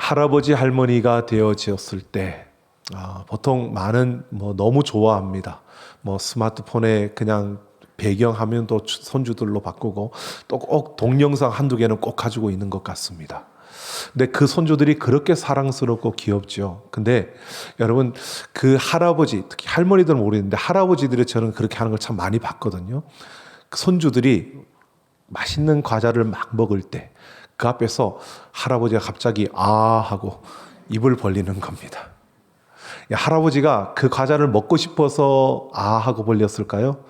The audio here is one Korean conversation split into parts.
할아버지 할머니가 되어지었을 때 보통 많은 너무 좋아합니다. 스마트폰에 그냥 배경화면도 손주들로 바꾸고 또 꼭 동영상 한두 개는 꼭 가지고 있는 것 같습니다. 근데 그 손주들이 그렇게 사랑스럽고 귀엽죠. 근데 여러분, 그 할아버지, 특히 할머니들은 모르겠는데 할아버지들이 저는 그렇게 하는 걸 참 많이 봤거든요. 그 손주들이 맛있는 과자를 막 먹을 때 그 앞에서 할아버지가 갑자기 아 하고 입을 벌리는 겁니다. 할아버지가 그 과자를 먹고 싶어서 아 하고 벌렸을까요?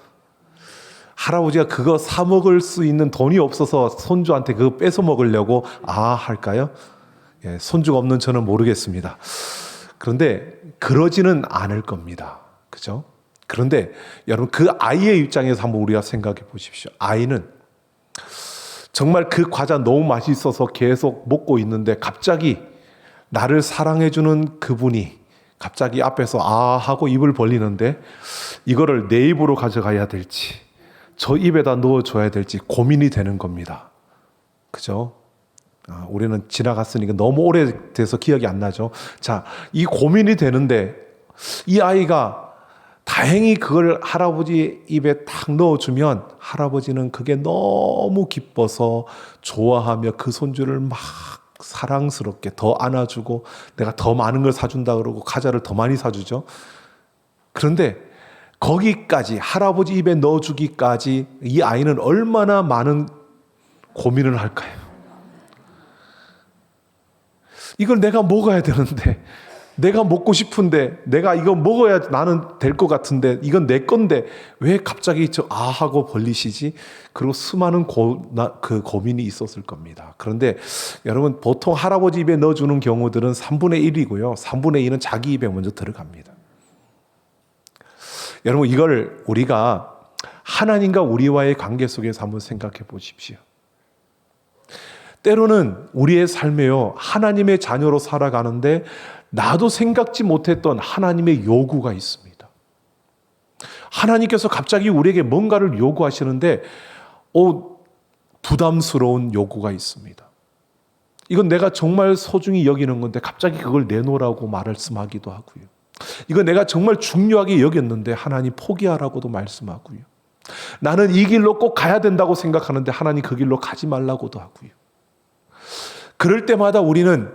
할아버지가 그거 사 먹을 수 있는 돈이 없어서 손주한테 그거 뺏어 먹으려고 아 할까요? 손주가 없는 저는 모르겠습니다. 그런데 그러지는 않을 겁니다. 그죠? 그런데 여러분, 그 아이의 입장에서 한번 우리가 생각해 보십시오. 아이는 정말 그 과자 너무 맛있어서 계속 먹고 있는데 갑자기 나를 사랑해주는 그분이 갑자기 앞에서 아 하고 입을 벌리는데 이거를 내 입으로 가져가야 될지 저 입에다 넣어줘야 될지 고민이 되는 겁니다. 그죠? 우리는 지나갔으니까 너무 오래돼서 기억이 안 나죠. 자, 이 고민이 되는데 이 아이가 다행히 그걸 할아버지 입에 딱 넣어주면 할아버지는 그게 너무 기뻐서 좋아하며 그 손주를 막 사랑스럽게 더 안아주고 내가 더 많은 걸 사준다 그러고 과자를 더 많이 사주죠. 그런데 거기까지 할아버지 입에 넣어주기까지 이 아이는 얼마나 많은 고민을 할까요? 이걸 내가 먹어야 되는데, 내가 먹고 싶은데, 내가 이거 먹어야 나는 될 것 같은데, 이건 내 건데 왜 갑자기 저 아 하고 벌리시지? 그리고 수많은 그 고민이 있었을 겁니다. 그런데 여러분, 보통 할아버지 입에 넣어주는 경우들은 3분의 1이고요 3분의 2는 자기 입에 먼저 들어갑니다. 여러분, 이걸 우리가 하나님과 우리와의 관계 속에서 한번 생각해 보십시오. 때로는 우리의 삶에요, 하나님의 자녀로 살아가는데 나도 생각지 못했던 하나님의 요구가 있습니다. 하나님께서 갑자기 우리에게 뭔가를 요구하시는데 부담스러운 요구가 있습니다. 이건 내가 정말 소중히 여기는 건데 갑자기 그걸 내놓으라고 말씀하기도 하고요. 이거 내가 정말 중요하게 여겼는데 하나님 포기하라고도 말씀하고요. 나는 이 길로 꼭 가야 된다고 생각하는데 하나님 그 길로 가지 말라고도 하고요. 그럴 때마다 우리는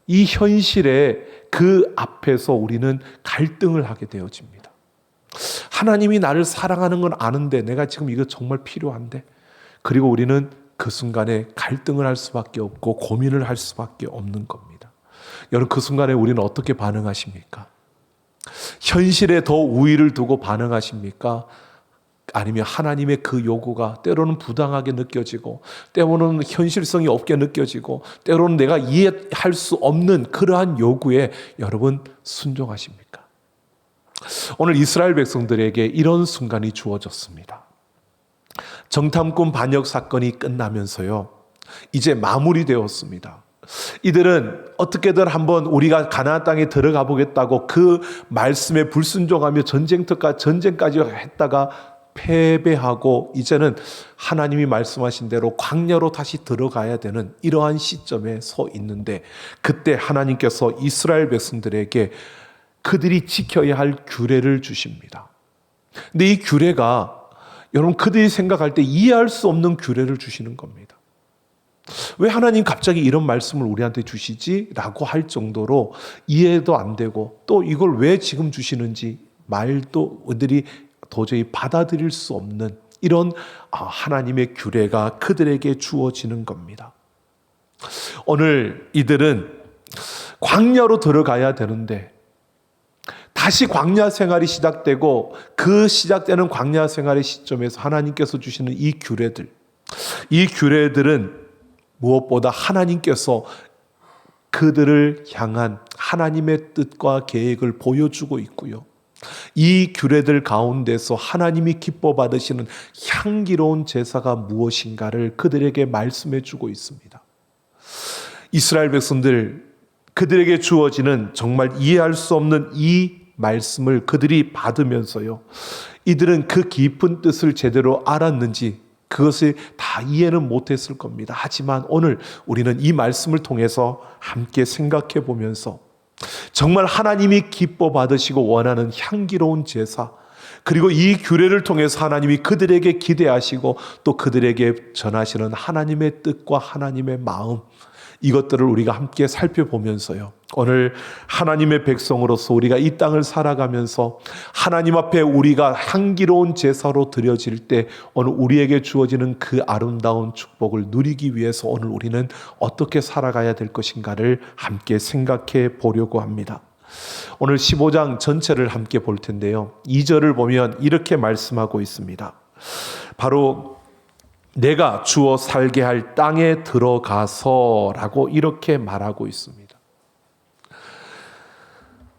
이 현실의 그 앞에서 우리는 갈등을 하게 되어집니다. 하나님이 나를 사랑하는 건 아는데 내가 지금 이거 정말 필요한데, 그리고 우리는 그 순간에 갈등을 할 수밖에 없고 고민을 할 수밖에 없는 겁니다. 여러분, 그 순간에 우리는 어떻게 반응하십니까? 현실에 더 우위를 두고 반응하십니까? 아니면 하나님의 그 요구가 때로는 부당하게 느껴지고 때로는 현실성이 없게 느껴지고 때로는 내가 이해할 수 없는 그러한 요구에 여러분 순종하십니까? 오늘 이스라엘 백성들에게 이런 순간이 주어졌습니다. 정탐꾼 반역 사건이 끝나면서요, 이제 마무리되었습니다. 이들은 어떻게든 한번 우리가 가나안 땅에 들어가 보겠다고 그 말씀에 불순종하며 전쟁까지 했다가 패배하고 이제는 하나님이 말씀하신 대로 광야로 다시 들어가야 되는 이러한 시점에 서 있는데, 그때 하나님께서 이스라엘 백성들에게 그들이 지켜야 할 규례를 주십니다. 근데 이 규례가 여러분, 그들이 생각할 때 이해할 수 없는 규례를 주시는 겁니다. 왜 하나님 갑자기 이런 말씀을 우리한테 주시지? 라고 할 정도로 이해도 안 되고, 또 이걸 왜 지금 주시는지 말도 그들이 도저히 받아들일 수 없는 이런 하나님의 규례가 그들에게 주어지는 겁니다. 오늘 이들은 광야로 들어가야 되는데 다시 광야 생활이 시작되고 그 시작되는 광야 생활의 시점에서 하나님께서 주시는 이 규례들은 무엇보다 하나님께서 그들을 향한 하나님의 뜻과 계획을 보여주고 있고요, 이 규례들 가운데서 하나님이 기뻐 받으시는 향기로운 제사가 무엇인가를 그들에게 말씀해 주고 있습니다. 이스라엘 백성들, 그들에게 주어지는 정말 이해할 수 없는 이 말씀을 그들이 받으면서요, 이들은 그 깊은 뜻을 제대로 알았는지 그것을 다 이해는 못했을 겁니다. 하지만 오늘 우리는 이 말씀을 통해서 함께 생각해 보면서 정말 하나님이 기뻐 받으시고 원하는 향기로운 제사, 그리고 이 규례를 통해서 하나님이 그들에게 기대하시고 또 그들에게 전하시는 하나님의 뜻과 하나님의 마음, 이것들을 우리가 함께 살펴보면서요, 오늘 하나님의 백성으로서 우리가 이 땅을 살아가면서 하나님 앞에 우리가 향기로운 제사로 드려질 때 오늘 우리에게 주어지는 그 아름다운 축복을 누리기 위해서 오늘 우리는 어떻게 살아가야 될 것인가를 함께 생각해 보려고 합니다. 오늘 15장 전체를 함께 볼 텐데요, 2절을 보면 이렇게 말씀하고 있습니다. 바로 내가 주어 살게 할 땅에 들어가서 라고 이렇게 말하고 있습니다.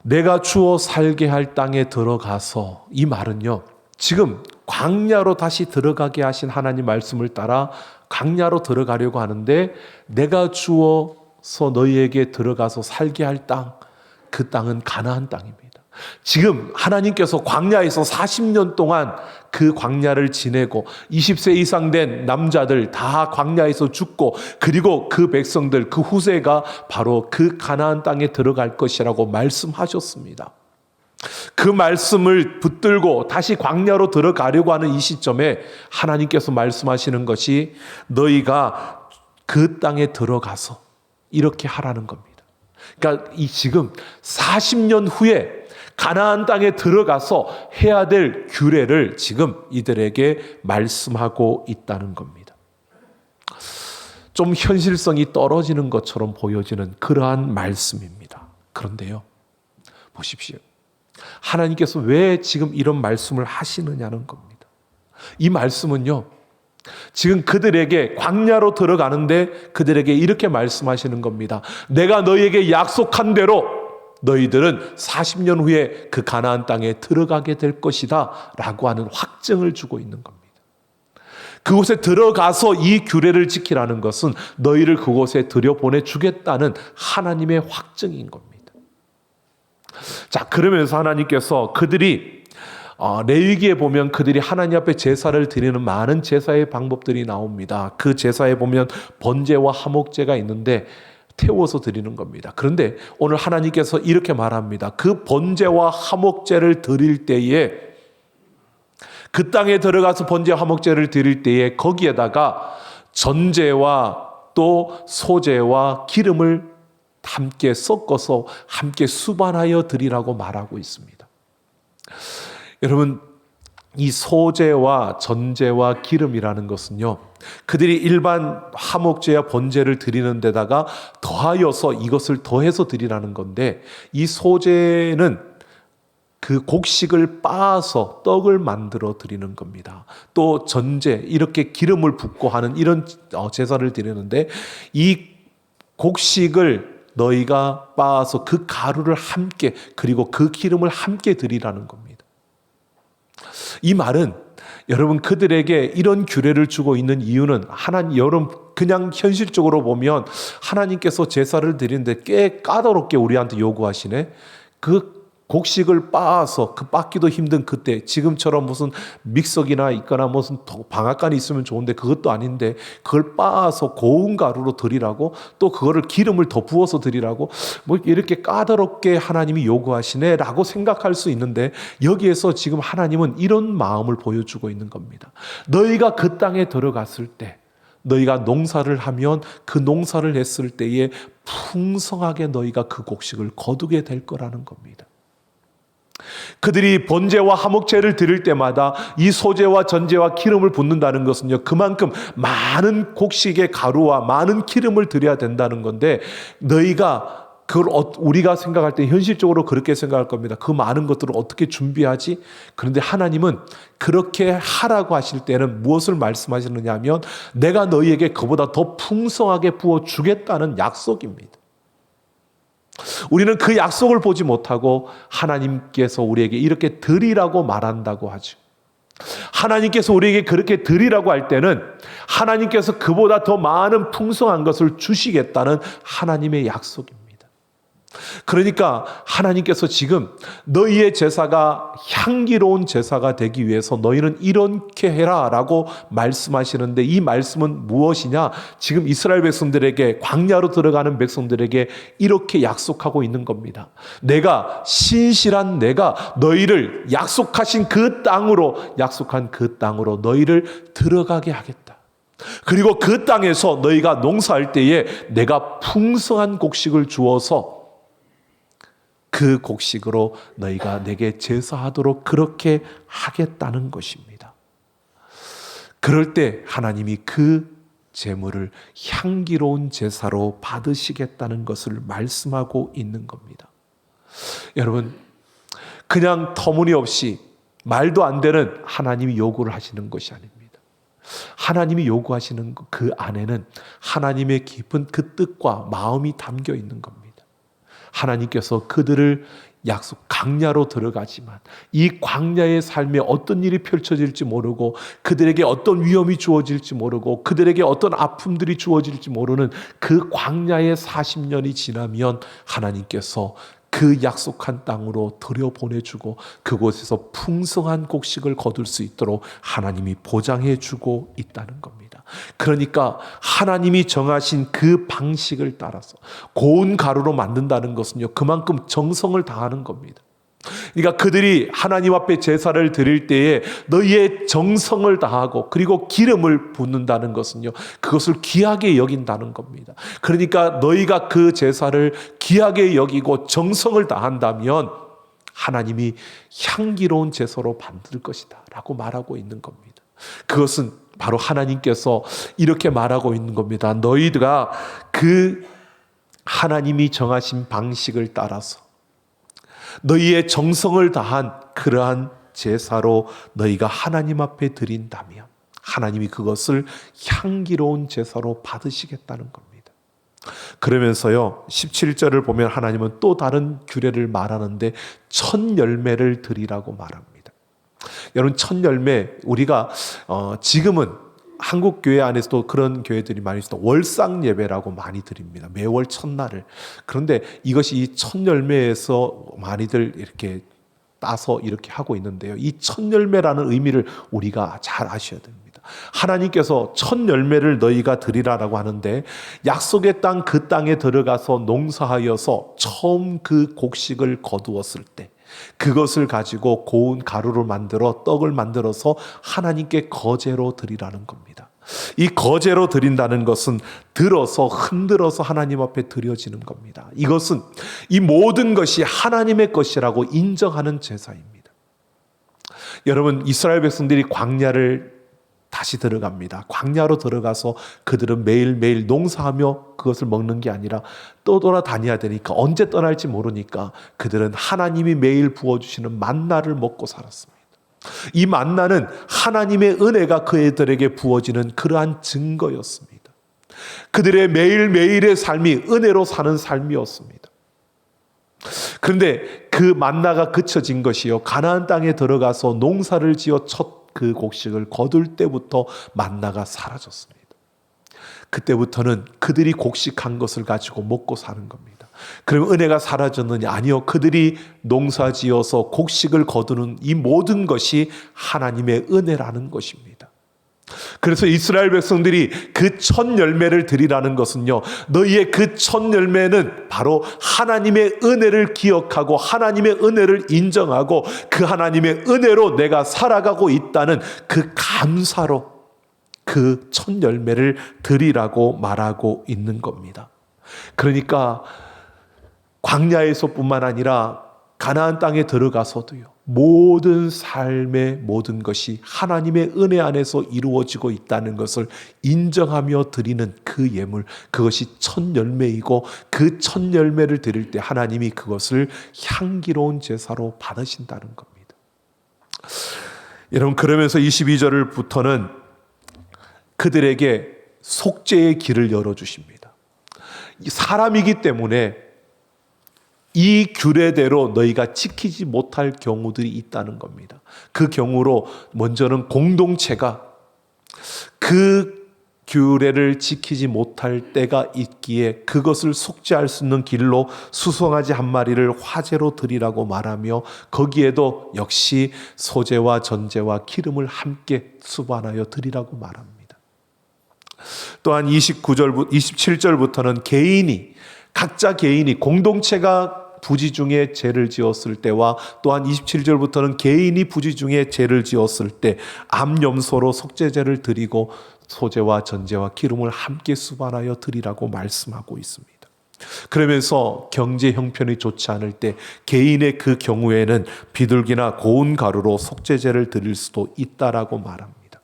내가 주어 살게 할 땅에 들어가서, 이 말은요, 지금 광야로 다시 들어가게 하신 하나님 말씀을 따라 광야로 들어가려고 하는데, 내가 주어서 너희에게 들어가서 살게 할 땅, 그 땅은 가나안 땅입니다. 지금 하나님께서 광야에서 40년 동안 그 광야를 지내고 20세 이상 된 남자들 다 광야에서 죽고, 그리고 그 백성들, 그 후세가 바로 그 가나안 땅에 들어갈 것이라고 말씀하셨습니다. 그 말씀을 붙들고 다시 광야로 들어가려고 하는 이 시점에 하나님께서 말씀하시는 것이 너희가 그 땅에 들어가서 이렇게 하라는 겁니다. 그러니까 이 지금 40년 후에 가나안 땅에 들어가서 해야 될 규례를 지금 이들에게 말씀하고 있다는 겁니다. 좀 현실성이 떨어지는 것처럼 보여지는 그러한 말씀입니다. 그런데요, 보십시오. 하나님께서 왜 지금 이런 말씀을 하시느냐는 겁니다. 이 말씀은요, 지금 그들에게 광야로 들어가는데 그들에게 이렇게 말씀하시는 겁니다. 내가 너희에게 약속한 대로 너희들은 40년 후에 그 가나안 땅에 들어가게 될 것이다 라고 하는 확증을 주고 있는 겁니다. 그곳에 들어가서 이 규례를 지키라는 것은 너희를 그곳에 들여보내주겠다는 하나님의 확증인 겁니다. 자, 그러면서 하나님께서 그들이 레위기에 보면 그들이 하나님 앞에 제사를 드리는 많은 제사의 방법들이 나옵니다. 그 제사에 보면 번제와 화목제가 있는데 태워서 드리는 겁니다. 그런데 오늘 하나님께서 이렇게 말합니다. 그 번제와 화목제를 드릴 때에, 그 땅에 들어가서 번제와 화목제를 드릴 때에 거기에다가 전제와 또 소제와 기름을 함께 섞어서 함께 수반하여 드리라고 말하고 있습니다. 여러분, 이 소제와 전제와 기름이라는 것은요, 그들이 일반 화목제와 번제를 드리는 데다가 더하여서 이것을 더해서 드리라는 건데, 이 소제는 그 곡식을 빻아서 떡을 만들어 드리는 겁니다. 또 전제, 이렇게 기름을 붓고 하는 이런 제사를 드리는데, 이 곡식을 너희가 빻아서 그 가루를 함께, 그리고 그 기름을 함께 드리라는 겁니다. 이 말은 여러분, 그들에게 이런 규례를 주고 있는 이유는 여러분 그냥 현실적으로 보면 하나님께서 제사를 드리는데 꽤 까다롭게 우리한테 요구하시네. 그 곡식을 빻아서, 그 빻기도 힘든 그때, 지금처럼 무슨 믹서기나 있거나 무슨 방앗간이 있으면 좋은데 그것도 아닌데 그걸 빻아서 고운 가루로 드리라고, 또 그거를 기름을 더 부어서 드리라고, 뭐 이렇게 까다롭게 하나님이 요구하시네 라고 생각할 수 있는데, 여기에서 지금 하나님은 이런 마음을 보여주고 있는 겁니다. 너희가 그 땅에 들어갔을 때, 너희가 농사를 하면 그 농사를 했을 때에 풍성하게 너희가 그 곡식을 거두게 될 거라는 겁니다. 그들이 번제와 화목제를 드릴 때마다 이 소제와 전제와 기름을 붓는다는 것은요, 그만큼 많은 곡식의 가루와 많은 기름을 드려야 된다는 건데, 너희가 그걸 우리가 생각할 때 현실적으로 그렇게 생각할 겁니다. 그 많은 것들을 어떻게 준비하지? 그런데 하나님은 그렇게 하라고 하실 때는 무엇을 말씀하시느냐 하면, 내가 너희에게 그보다 더 풍성하게 부어주겠다는 약속입니다. 우리는 그 약속을 보지 못하고 하나님께서 우리에게 이렇게 드리라고 말한다고 하죠. 하나님께서 우리에게 그렇게 드리라고 할 때는 하나님께서 그보다 더 많은 풍성한 것을 주시겠다는 하나님의 약속입니다. 그러니까 하나님께서 지금 너희의 제사가 향기로운 제사가 되기 위해서 너희는 이렇게 해라 라고 말씀하시는데, 이 말씀은 무엇이냐? 지금 이스라엘 백성들에게, 광야로 들어가는 백성들에게 이렇게 약속하고 있는 겁니다. 내가, 신실한 내가 너희를 약속한 그 땅으로 너희를 들어가게 하겠다. 그리고 그 땅에서 너희가 농사할 때에 내가 풍성한 곡식을 주어서 그 곡식으로 너희가 내게 제사하도록 그렇게 하겠다는 것입니다. 그럴 때 하나님이 그 제물을 향기로운 제사로 받으시겠다는 것을 말씀하고 있는 겁니다. 여러분, 그냥 터무니없이 말도 안 되는 하나님이 요구를 하시는 것이 아닙니다. 하나님이 요구하시는 그 안에는 하나님의 깊은 그 뜻과 마음이 담겨 있는 겁니다. 하나님께서 그들을 광야로 들어가지만 이 광야의 삶에 어떤 일이 펼쳐질지 모르고, 그들에게 어떤 위험이 주어질지 모르고, 그들에게 어떤 아픔들이 주어질지 모르는 그 광야의 40년이 지나면 하나님께서 그 약속한 땅으로 들여보내주고 그곳에서 풍성한 곡식을 거둘 수 있도록 하나님이 보장해주고 있다는 겁니다. 그러니까 하나님이 정하신 그 방식을 따라서 고운 가루로 만든다는 것은요, 그만큼 정성을 다하는 겁니다. 그러니까 그들이 하나님 앞에 제사를 드릴 때에 너희의 정성을 다하고 그리고 기름을 붓는다는 것은요, 그것을 귀하게 여긴다는 겁니다. 그러니까 너희가 그 제사를 귀하게 여기고 정성을 다한다면 하나님이 향기로운 제사로 만들 것이다 라고 말하고 있는 겁니다. 그것은 바로 하나님께서 이렇게 말하고 있는 겁니다. 너희가 그 하나님이 정하신 방식을 따라서 너희의 정성을 다한 그러한 제사로 너희가 하나님 앞에 드린다면 하나님이 그것을 향기로운 제사로 받으시겠다는 겁니다. 그러면서요, 17절을 보면 하나님은 또 다른 규례를 말하는데 첫 열매를 드리라고 말합니다. 여러분, 첫 열매, 우리가 지금은 한국 교회 안에서도 그런 교회들이 많이 있어요. 월상 예배라고 많이 드립니다. 매월 첫날을. 그런데 이것이 이 첫 열매에서 많이들 이렇게 따서 이렇게 하고 있는데요. 이 첫 열매라는 의미를 우리가 잘 아셔야 됩니다. 하나님께서 첫 열매를 너희가 드리라라고 하는데, 약속의 땅, 그 땅에 들어가서 농사하여서 처음 그 곡식을 거두었을 때 그것을 가지고 고운 가루를 만들어 떡을 만들어서 하나님께 거제로 드리라는 겁니다. 이 거제로 드린다는 것은 들어서 흔들어서 하나님 앞에 드려지는 겁니다. 이것은 이 모든 것이 하나님의 것이라고 인정하는 제사입니다. 여러분, 이스라엘 백성들이 광야를 다시 들어갑니다. 광야로 들어가서 그들은 매일매일 농사하며 그것을 먹는 게 아니라 떠돌아다녀야 되니까, 언제 떠날지 모르니까 그들은 하나님이 매일 부어주시는 만나를 먹고 살았습니다. 이 만나는 하나님의 은혜가 그들에게 부어지는 그러한 증거였습니다. 그들의 매일매일의 삶이 은혜로 사는 삶이었습니다. 그런데 그 만나가 그쳐진 것이요, 가나안 땅에 들어가서 농사를 지어 첫 그 곡식을 거둘 때부터 만나가 사라졌습니다. 그때부터는 그들이 곡식한 것을 가지고 먹고 사는 겁니다. 그럼 은혜가 사라졌느냐? 아니요. 그들이 농사지어서 곡식을 거두는 이 모든 것이 하나님의 은혜라는 것입니다. 그래서 이스라엘 백성들이 그 첫 열매를 드리라는 것은요, 너희의 그 첫 열매는 바로 하나님의 은혜를 기억하고 하나님의 은혜를 인정하고 그 하나님의 은혜로 내가 살아가고 있다는 그 감사로 그 첫 열매를 드리라고 말하고 있는 겁니다. 그러니까 광야에서뿐만 아니라 가나안 땅에 들어가서도요, 모든 삶의 모든 것이 하나님의 은혜 안에서 이루어지고 있다는 것을 인정하며 드리는 그 예물, 그것이 첫 열매이고, 그 첫 열매를 드릴 때 하나님이 그것을 향기로운 제사로 받으신다는 겁니다. 여러분, 그러면서 22절부터는 그들에게 속죄의 길을 열어주십니다. 사람이기 때문에 이 규례대로 너희가 지키지 못할 경우들이 있다는 겁니다. 그 경우로 먼저는 공동체가 그 규례를 지키지 못할 때가 있기에 그것을 속죄할 수 있는 길로 수송아지 한 마리를 화제로 드리라고 말하며 거기에도 역시 소제와 전제와 기름을 함께 수반하여 드리라고 말합니다. 또한 27절부터는 각자 개인이 공동체가 부지 중에 죄를 지었을 때와 또한 27절부터는 개인이 부지 중에 죄를 지었을 때 암염소로 속죄제를 드리고 소제와 전제와 기름을 함께 수반하여 드리라고 말씀하고 있습니다. 그러면서 경제 형편이 좋지 않을 때 개인의 그 경우에는 비둘기나 고운 가루로 속죄제를 드릴 수도 있다라고 말합니다.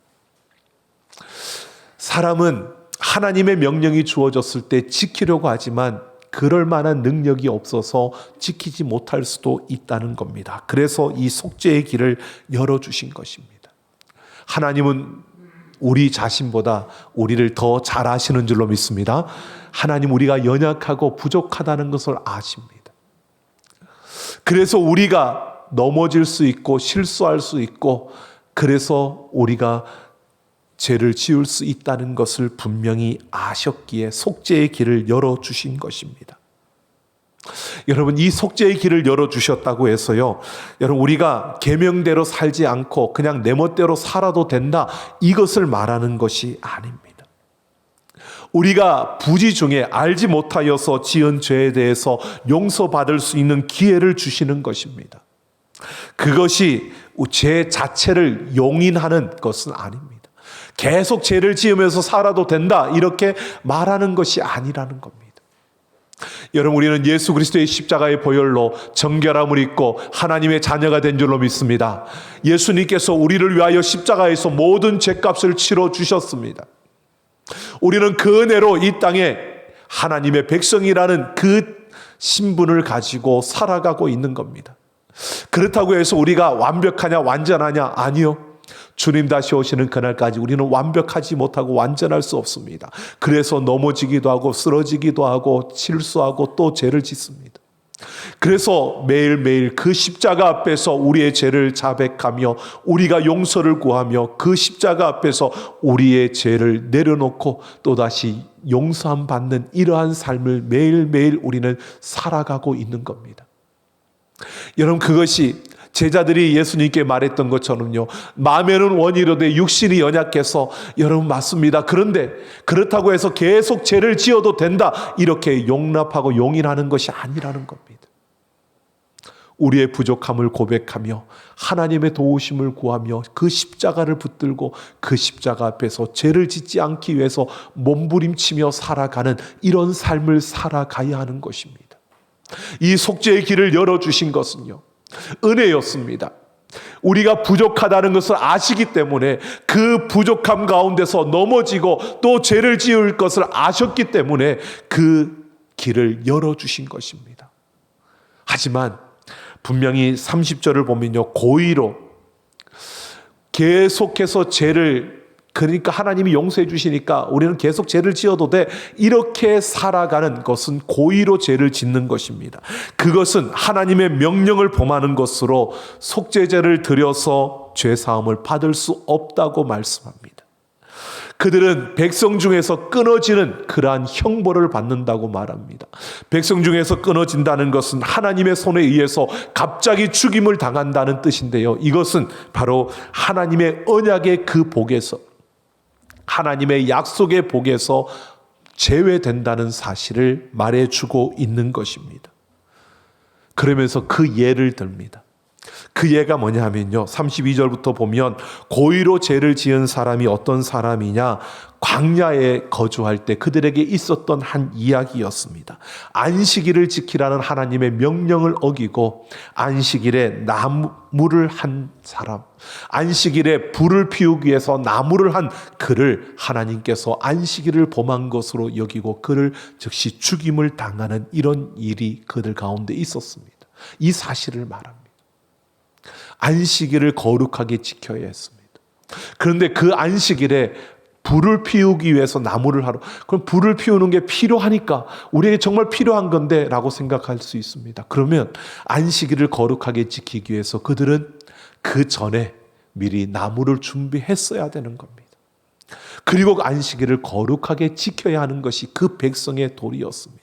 사람은 하나님의 명령이 주어졌을 때 지키려고 하지만 그럴 만한 능력이 없어서 지키지 못할 수도 있다는 겁니다. 그래서 이 속죄의 길을 열어주신 것입니다. 하나님은 우리 자신보다 우리를 더 잘 아시는 줄로 믿습니다. 하나님 우리가 연약하고 부족하다는 것을 아십니다. 그래서 우리가 넘어질 수 있고 실수할 수 있고 그래서 우리가 죄를 지을 수 있다는 것을 분명히 아셨기에 속죄의 길을 열어주신 것입니다. 여러분 이 속죄의 길을 열어주셨다고 해서요, 여러분 우리가 계명대로 살지 않고 그냥 내 멋대로 살아도 된다 이것을 말하는 것이 아닙니다. 우리가 부지 중에 알지 못하여서 지은 죄에 대해서 용서받을 수 있는 기회를 주시는 것입니다. 그것이 죄 자체를 용인하는 것은 아닙니다. 계속 죄를 지으면서 살아도 된다 이렇게 말하는 것이 아니라는 겁니다. 여러분 우리는 예수 그리스도의 십자가의 보혈로 정결함을 입고 하나님의 자녀가 된 줄로 믿습니다. 예수님께서 우리를 위하여 십자가에서 모든 죄값을 치러 주셨습니다. 우리는 그 은혜로 이 땅에 하나님의 백성이라는 그 신분을 가지고 살아가고 있는 겁니다. 그렇다고 해서 우리가 완벽하냐 완전하냐? 아니요. 주님 다시 오시는 그날까지 우리는 완벽하지 못하고 완전할 수 없습니다. 그래서 넘어지기도 하고 쓰러지기도 하고 실수하고 또 죄를 짓습니다. 그래서 매일매일 그 십자가 앞에서 우리의 죄를 자백하며 우리가 용서를 구하며 그 십자가 앞에서 우리의 죄를 내려놓고 또다시 용서함 받는 이러한 삶을 매일매일 우리는 살아가고 있는 겁니다. 여러분 그것이 제자들이 예수님께 말했던 것처럼요, 마음에는 원이로되 육신이 연약해서, 여러분 맞습니다. 그런데 그렇다고 해서 계속 죄를 지어도 된다 이렇게 용납하고 용인하는 것이 아니라는 겁니다. 우리의 부족함을 고백하며 하나님의 도우심을 구하며 그 십자가를 붙들고 그 십자가 앞에서 죄를 짓지 않기 위해서 몸부림치며 살아가는 이런 삶을 살아가야 하는 것입니다. 이 속죄의 길을 열어주신 것은요, 은혜였습니다. 우리가 부족하다는 것을 아시기 때문에 그 부족함 가운데서 넘어지고 또 죄를 지을 것을 아셨기 때문에 그 길을 열어주신 것입니다. 하지만 분명히 30절을 보면요, 고의로 계속해서 죄를, 그러니까 하나님이 용서해 주시니까 우리는 계속 죄를 지어도 돼 이렇게 살아가는 것은 고의로 죄를 짓는 것입니다. 그것은 하나님의 명령을 범하는 것으로 속죄제를 드려서 죄사함을 받을 수 없다고 말씀합니다. 그들은 백성 중에서 끊어지는 그러한 형벌을 받는다고 말합니다. 백성 중에서 끊어진다는 것은 하나님의 손에 의해서 갑자기 죽임을 당한다는 뜻인데요, 이것은 바로 하나님의 언약의 그 복에서, 하나님의 약속의 복에서 제외된다는 사실을 말해주고 있는 것입니다. 그러면서 그 예를 듭니다. 그 예가 뭐냐 하면요, 32절부터 보면 고의로 죄를 지은 사람이 어떤 사람이냐, 광야에 거주할 때 그들에게 있었던 한 이야기였습니다. 안식일을 지키라는 하나님의 명령을 어기고 안식일에 나무를 한 사람, 안식일에 불을 피우기 위해서 나무를 한 그를 하나님께서 안식일을 범한 것으로 여기고 그를 즉시 죽임을 당하는 이런 일이 그들 가운데 있었습니다. 이 사실을 말합니다. 안식일을 거룩하게 지켜야 했습니다. 그런데 그 안식일에 불을 피우기 위해서 나무를 하러, 그럼 불을 피우는 게 필요하니까 우리에게 정말 필요한 건데 라고 생각할 수 있습니다. 그러면 안식일을 거룩하게 지키기 위해서 그들은 그 전에 미리 나무를 준비했어야 되는 겁니다. 그리고 안식일을 거룩하게 지켜야 하는 것이 그 백성의 도리였습니다.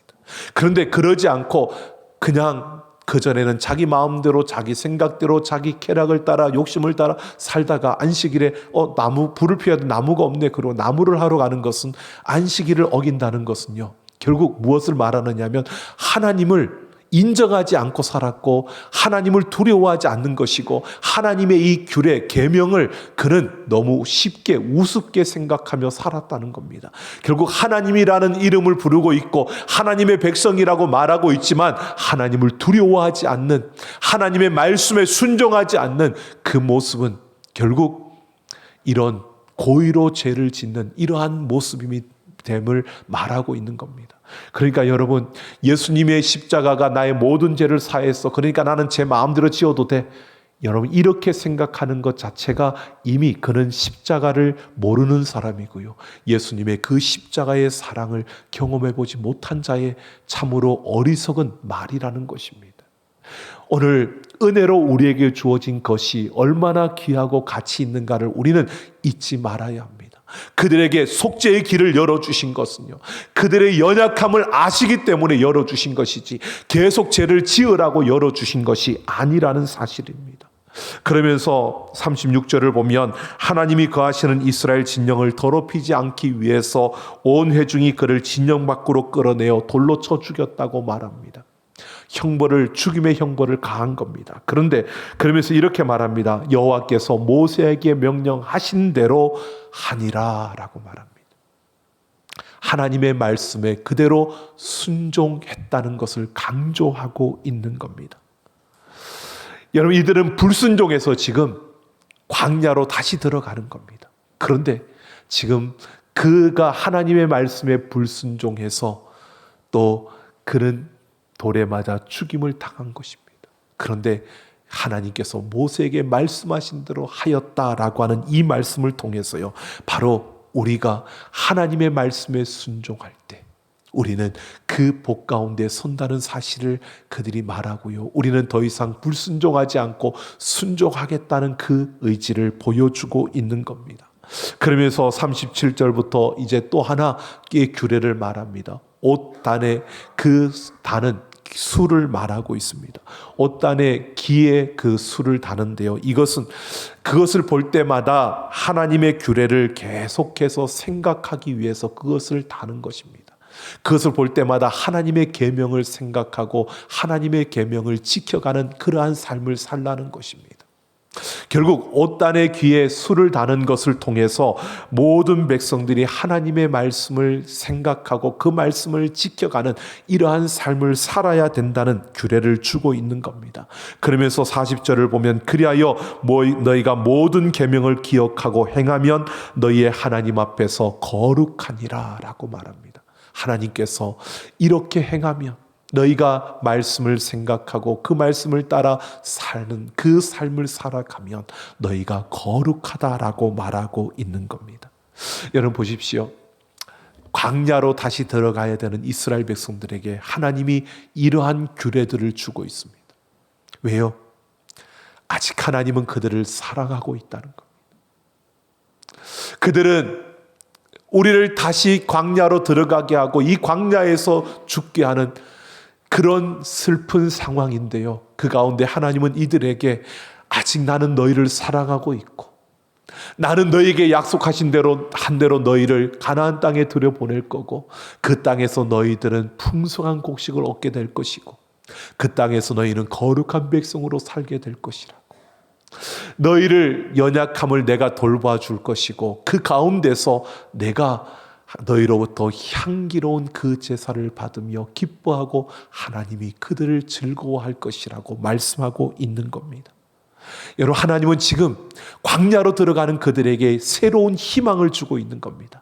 그런데 그러지 않고 그냥 그전에는 자기 마음대로 자기 생각대로 자기 쾌락을 따라 욕심을 따라 살다가 안식일에 나무 불을 피워야 돼, 나무가 없네, 그리고 나무를 하러 가는 것은, 안식일을 어긴다는 것은요, 결국 무엇을 말하느냐면 하나님을 인정하지 않고 살았고 하나님을 두려워하지 않는 것이고, 하나님의 이 규례 계명을 그는 너무 쉽게 우습게 생각하며 살았다는 겁니다. 결국 하나님이라는 이름을 부르고 있고 하나님의 백성이라고 말하고 있지만 하나님을 두려워하지 않는, 하나님의 말씀에 순종하지 않는 그 모습은 결국 이런 고의로 죄를 짓는 이러한 모습임을 말하고 있는 겁니다. 그러니까 여러분, 예수님의 십자가가 나의 모든 죄를 사했어, 그러니까 나는 제 마음대로 지어도 돼, 여러분 이렇게 생각하는 것 자체가 이미 그는 십자가를 모르는 사람이고요, 예수님의 그 십자가의 사랑을 경험해보지 못한 자의 참으로 어리석은 말이라는 것입니다. 오늘 은혜로 우리에게 주어진 것이 얼마나 귀하고 가치 있는가를 우리는 잊지 말아야 합니다. 그들에게 속죄의 길을 열어주신 것은요, 그들의 연약함을 아시기 때문에 열어주신 것이지 계속 죄를 지으라고 열어주신 것이 아니라는 사실입니다. 그러면서 36절을 보면 하나님이 거하시는 이스라엘 진영을 더럽히지 않기 위해서 온 회중이 그를 진영 밖으로 끌어내어 돌로 쳐 죽였다고 말합니다. 형벌을, 죽임의 형벌을 가한 겁니다. 그런데 그러면서 이렇게 말합니다. 여호와께서 모세에게 명령하신 대로 하니라 라고 말합니다. 하나님의 말씀에 그대로 순종했다는 것을 강조하고 있는 겁니다. 여러분, 이들은 불순종해서 지금 광야로 다시 들어가는 겁니다. 그런데 지금 그가 하나님의 말씀에 불순종해서 또 그는 돌에 맞아 죽임을 당한 것입니다. 그런데 하나님께서 모세에게 말씀하신 대로 하였다라고 하는 이 말씀을 통해서요, 바로 우리가 하나님의 말씀에 순종할 때 우리는 그 복 가운데 선다는 사실을 그들이 말하고요, 우리는 더 이상 불순종하지 않고 순종하겠다는 그 의지를 보여주고 있는 겁니다. 그러면서 37절부터 이제 또 하나의 규례를 말합니다. 옷단의 그 단은 수를 말하고 있습니다. 옷단의 기에 그 수를 다는데요, 이것은 그것을 볼 때마다 하나님의 규례를 계속해서 생각하기 위해서 그것을 다는 것입니다. 그것을 볼 때마다 하나님의 계명을 생각하고 하나님의 계명을 지켜가는 그러한 삶을 살라는 것입니다. 결국 옷단의 귀에 수를 다는 것을 통해서 모든 백성들이 하나님의 말씀을 생각하고 그 말씀을 지켜가는 이러한 삶을 살아야 된다는 규례를 주고 있는 겁니다. 그러면서 40절을 보면 그리하여 너희가 모든 계명을 기억하고 행하면 너희의 하나님 앞에서 거룩하니라 라고 말합니다. 하나님께서 이렇게 행하면, 너희가 말씀을 생각하고 그 말씀을 따라 사는 그 삶을 살아가면 너희가 거룩하다라고 말하고 있는 겁니다. 여러분 보십시오. 광야로 다시 들어가야 되는 이스라엘 백성들에게 하나님이 이러한 규례들을 주고 있습니다. 왜요? 아직 하나님은 그들을 사랑하고 있다는 겁니다. 그들은 우리를 다시 광야로 들어가게 하고 이 광야에서 죽게 하는 그런 슬픈 상황인데요, 그 가운데 하나님은 이들에게 아직 나는 너희를 사랑하고 있고 나는 너희에게 약속하신 대로 한 대로 너희를 가나안 땅에 들여보낼 거고 그 땅에서 너희들은 풍성한 곡식을 얻게 될 것이고 그 땅에서 너희는 거룩한 백성으로 살게 될 것이라고, 너희를 연약함을 내가 돌봐줄 것이고 그 가운데서 내가 너희로부터 향기로운 그 제사를 받으며 기뻐하고 하나님이 그들을 즐거워할 것이라고 말씀하고 있는 겁니다. 여러분, 하나님은 지금 광야로 들어가는 그들에게 새로운 희망을 주고 있는 겁니다.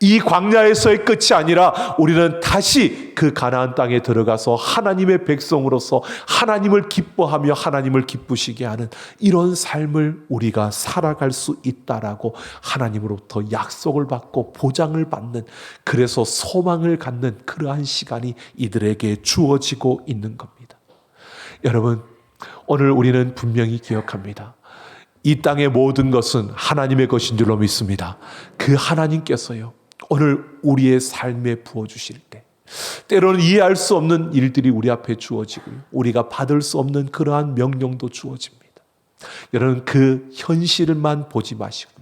이 광야에서의 끝이 아니라 우리는 다시 그 가나안 땅에 들어가서 하나님의 백성으로서 하나님을 기뻐하며 하나님을 기쁘시게 하는 이런 삶을 우리가 살아갈 수 있다라고 하나님으로부터 약속을 받고 보장을 받는, 그래서 소망을 갖는 그러한 시간이 이들에게 주어지고 있는 겁니다. 여러분, 오늘 우리는 분명히 기억합니다. 이 땅의 모든 것은 하나님의 것인 줄로 믿습니다. 그 하나님께서요, 오늘 우리의 삶에 부어주실 때 때로는 이해할 수 없는 일들이 우리 앞에 주어지고요, 우리가 받을 수 없는 그러한 명령도 주어집니다. 여러분, 그 현실만 보지 마시고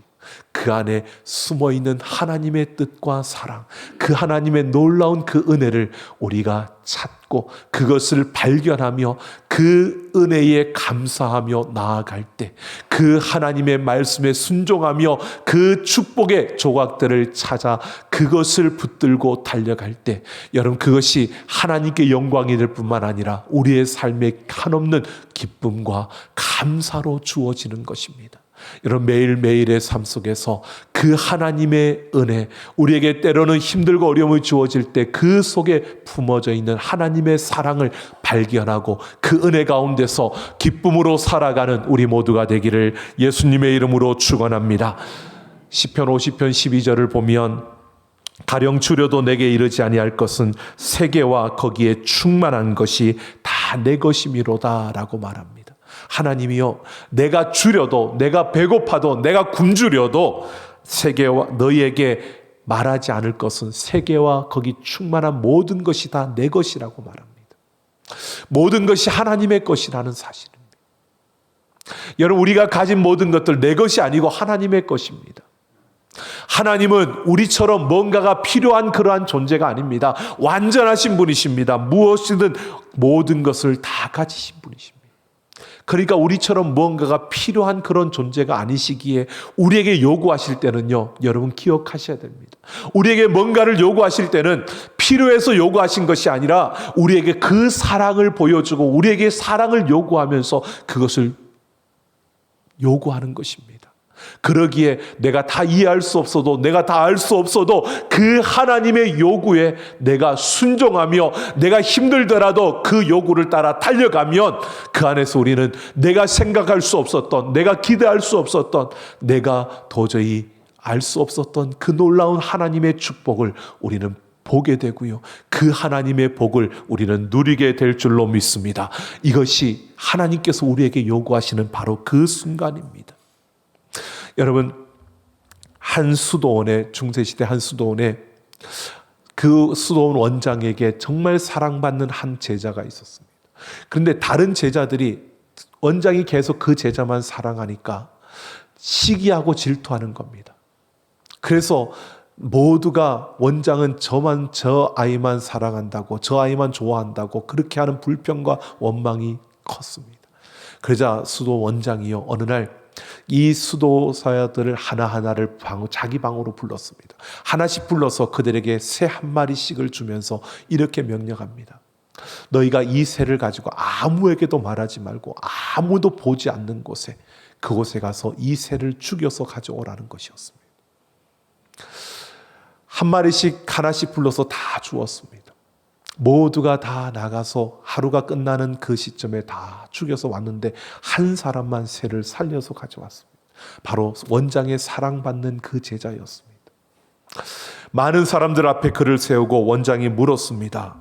그 안에 숨어있는 하나님의 뜻과 사랑, 그 하나님의 놀라운 그 은혜를 우리가 찾고 그것을 발견하며 그 은혜에 감사하며 나아갈 때, 그 하나님의 말씀에 순종하며 그 축복의 조각들을 찾아 그것을 붙들고 달려갈 때, 여러분, 그것이 하나님께 영광이 될 뿐만 아니라 우리의 삶에 한없는 기쁨과 감사로 주어지는 것입니다. 여러분, 매일매일의 삶 속에서 그 하나님의 은혜, 우리에게 때로는 힘들고 어려움이 주어질 때 그 속에 품어져 있는 하나님의 사랑을 발견하고 그 은혜 가운데서 기쁨으로 살아가는 우리 모두가 되기를 예수님의 이름으로 축원합니다. 시편 50편 12절을 보면 가령 주려도 내게 이르지 아니할 것은 세계와 거기에 충만한 것이 다 내 것이미로다 라고 말합니다. 하나님이요, 내가 주려도, 내가 배고파도, 내가 굶주려도 세계와 너희에게 말하지 않을 것은 세계와 거기 충만한 모든 것이 다 내 것이라고 말합니다. 모든 것이 하나님의 것이라는 사실입니다. 여러분, 우리가 가진 모든 것들 내 것이 아니고 하나님의 것입니다. 하나님은 우리처럼 뭔가가 필요한 그러한 존재가 아닙니다. 완전하신 분이십니다. 무엇이든 모든 것을 다 가지신 분이십니다. 그러니까 우리처럼 뭔가가 필요한 그런 존재가 아니시기에 우리에게 요구하실 때는요, 여러분 기억하셔야 됩니다. 우리에게 뭔가를 요구하실 때는 필요해서 요구하신 것이 아니라 우리에게 그 사랑을 보여주고 우리에게 사랑을 요구하면서 그것을 요구하는 것입니다. 그러기에 내가 다 이해할 수 없어도, 내가 다 알 수 없어도 그 하나님의 요구에 내가 순종하며 내가 힘들더라도 그 요구를 따라 달려가면 그 안에서 우리는 내가 생각할 수 없었던, 내가 기대할 수 없었던, 내가 도저히 알 수 없었던 그 놀라운 하나님의 축복을 우리는 보게 되고요, 그 하나님의 복을 우리는 누리게 될 줄로 믿습니다. 이것이 하나님께서 우리에게 요구하시는 바로 그 순간입니다. 여러분, 한 수도원에, 중세시대 한 수도원에 그 수도원 원장에게 정말 사랑받는 한 제자가 있었습니다. 그런데 다른 제자들이 원장이 계속 그 제자만 사랑하니까 시기하고 질투하는 겁니다. 그래서 모두가 원장은 저 아이만 사랑한다고, 저 아이만 좋아한다고 그렇게 하는 불평과 원망이 컸습니다. 그러자 수도 원장이요, 어느 날 이 수도사들을 하나하나를 자기 방으로 불렀습니다. 하나씩 불러서 그들에게 새 한 마리씩을 주면서 이렇게 명령합니다. 너희가 이 새를 가지고 아무에게도 말하지 말고 아무도 보지 않는 곳에, 그곳에 가서 이 새를 죽여서 가져오라는 것이었습니다. 한 마리씩 하나씩 불러서 다 주었습니다. 모두가 다 나가서 하루가 끝나는 그 시점에 다 죽여서 왔는데 한 사람만 새를 살려서 가져왔습니다. 바로 원장의 사랑받는 그 제자였습니다. 많은 사람들 앞에 그를 세우고 원장이 물었습니다.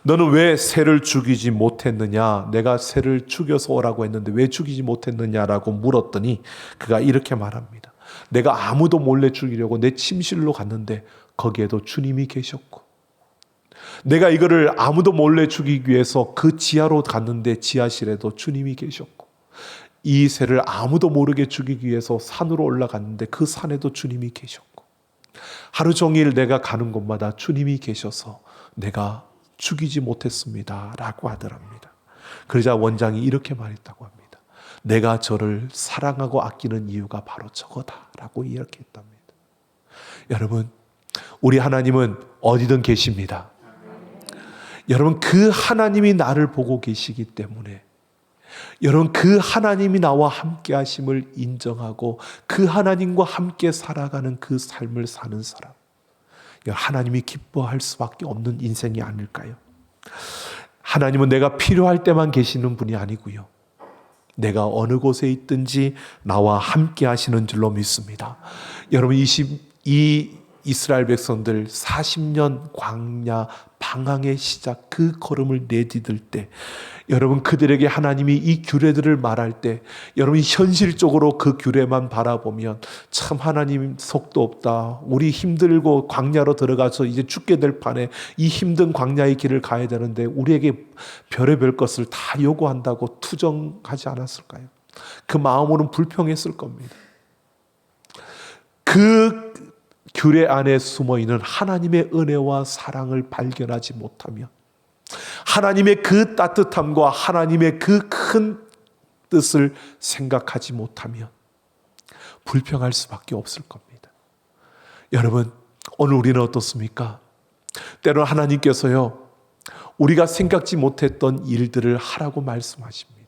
너는 왜 새를 죽이지 못했느냐? 내가 새를 죽여서 오라고 했는데 왜 죽이지 못했느냐라고 물었더니 그가 이렇게 말합니다. 내가 아무도 몰래 죽이려고 내 침실로 갔는데 거기에도 주님이 계셨고, 내가 이거를 아무도 몰래 죽이기 위해서 그 지하로 갔는데 지하실에도 주님이 계셨고, 이 새를 아무도 모르게 죽이기 위해서 산으로 올라갔는데 그 산에도 주님이 계셨고, 하루 종일 내가 가는 곳마다 주님이 계셔서 내가 죽이지 못했습니다 라고 하더랍니다. 그러자 원장이 이렇게 말했다고 합니다. 내가 저를 사랑하고 아끼는 이유가 바로 저거다 라고 이야기했답니다. 여러분, 우리 하나님은 어디든 계십니다. 여러분, 그 하나님이 나를 보고 계시기 때문에 여러분, 그 하나님이 나와 함께 하심을 인정하고 그 하나님과 함께 살아가는 그 삶을 사는 사람, 하나님이 기뻐할 수밖에 없는 인생이 아닐까요? 하나님은 내가 필요할 때만 계시는 분이 아니고요, 내가 어느 곳에 있든지 나와 함께 하시는 줄로 믿습니다. 여러분, 이 이스라엘 백성들 40년 광야 방황의 시작, 그 걸음을 내디딜 때, 여러분 그들에게 하나님이 이 규례들을 말할 때 여러분이 현실적으로 그 규례만 바라보면 참 하나님 속도 없다, 우리 힘들고 광야로 들어가서 이제 죽게 될 판에 이 힘든 광야의 길을 가야 되는데 우리에게 별의별 것을 다 요구한다고 투정하지 않았을까요? 그 마음으로는 불평했을 겁니다. 그 규례 안에 숨어있는 하나님의 은혜와 사랑을 발견하지 못하면, 하나님의 그 따뜻함과 하나님의 그 큰 뜻을 생각하지 못하면 불평할 수밖에 없을 겁니다. 여러분, 오늘 우리는 어떻습니까? 때로는 하나님께서요, 우리가 생각지 못했던 일들을 하라고 말씀하십니다.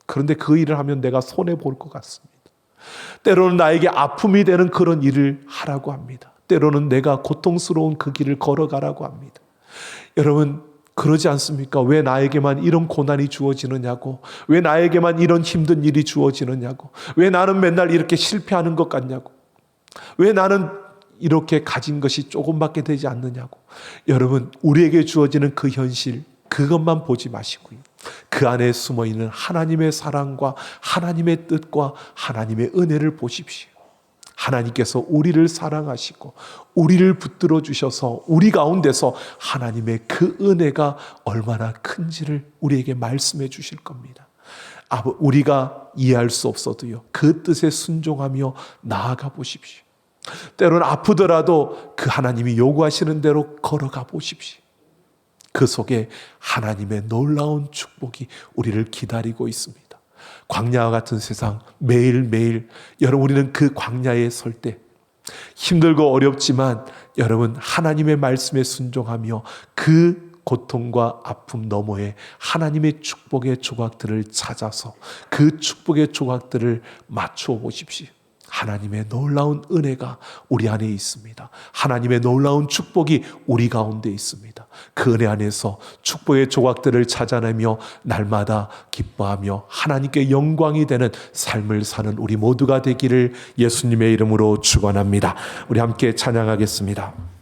그런데 그 일을 하면 내가 손해볼 것 같습니다. 때로는 나에게 아픔이 되는 그런 일을 하라고 합니다. 때로는 내가 고통스러운 그 길을 걸어가라고 합니다. 여러분, 그러지 않습니까? 왜 나에게만 이런 고난이 주어지느냐고, 왜 나에게만 이런 힘든 일이 주어지느냐고, 왜 나는 맨날 이렇게 실패하는 것 같냐고, 왜 나는 이렇게 가진 것이 조금밖에 되지 않느냐고. 여러분, 우리에게 주어지는 그 현실, 그것만 보지 마시고요, 그 안에 숨어있는 하나님의 사랑과 하나님의 뜻과 하나님의 은혜를 보십시오. 하나님께서 우리를 사랑하시고 우리를 붙들어 주셔서 우리 가운데서 하나님의 그 은혜가 얼마나 큰지를 우리에게 말씀해 주실 겁니다. 우리가 이해할 수 없어도요, 그 뜻에 순종하며 나아가 보십시오. 때로는 아프더라도 그 하나님이 요구하시는 대로 걸어가 보십시오. 그 속에 하나님의 놀라운 축복이 우리를 기다리고 있습니다. 광야와 같은 세상, 매일매일 여러분, 우리는 그 광야에 설 때 힘들고 어렵지만 여러분, 하나님의 말씀에 순종하며 그 고통과 아픔 너머에 하나님의 축복의 조각들을 찾아서 그 축복의 조각들을 맞추어 보십시오. 하나님의 놀라운 은혜가 우리 안에 있습니다. 하나님의 놀라운 축복이 우리 가운데 있습니다. 그 은혜 안에서 축복의 조각들을 찾아내며 날마다 기뻐하며 하나님께 영광이 되는 삶을 사는 우리 모두가 되기를 예수님의 이름으로 축원합니다. 우리 함께 찬양하겠습니다.